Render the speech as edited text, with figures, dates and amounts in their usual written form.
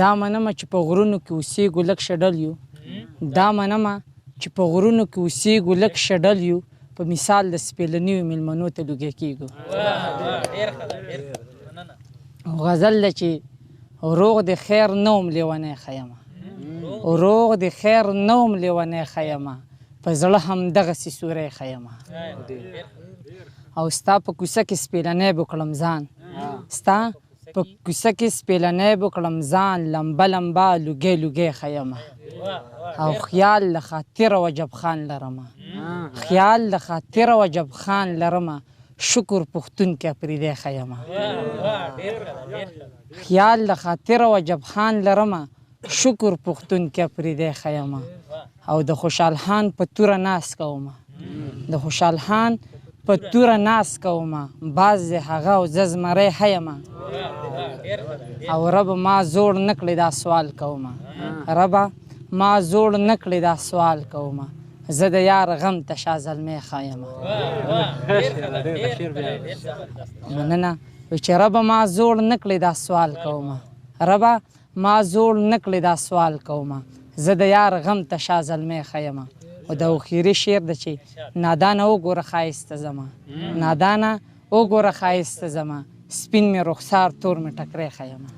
دا منمه چې په غرونو کې اوسېږو لږ شډل یو دا منمه چې په غرونو کې اوسېږو لږ شډل یو په مثال د سپېلنیو مېلمنو ته لوګی کېږو غزل ده چې روغ د خیر نه وم لیونی ښه یمه روغ د خیر نه وم لیونی ښه یمه په زړه همدغسې سوری ښه یمه او ستا په کوڅه کې سپېلنی به کړم ځان ستا په کوڅه کې سپېلنی به کړم ځان لمبه لمبه لوګی لوګی ښه یمه او خیال له خاطره وجب خان لرمه خیال له خاطره وجب خان لرمه شکر پښتون کې اپرېدی ښه یمه خیال له خاطره وجب خان لرمه شکر پښتون کې اپرېدی ښه یمه او د خوشحال خان په توره ناز کومه د خوشحال خان په توره ناز کومه باز د هغه او زه زمری ښه یمه او ربه ما زوړ نه کړې دا سوال کومه ربه ما زوړ نه کړې دا سوال کومه زه د یار غم ته شا زلمی ښه یمه مننه چې ربه ما زوړ نه کړې دا سوال کومه ربه ما زوړ نه کړې دا سوال کومه زه د یار غم ته شا زلمی ښه یمه او د اخري شعر ده چې نادانه وګوره ښایسته زما نادانه وګوره ښایسته زما سپین مې رخسار تور مې ټکری ښه یمه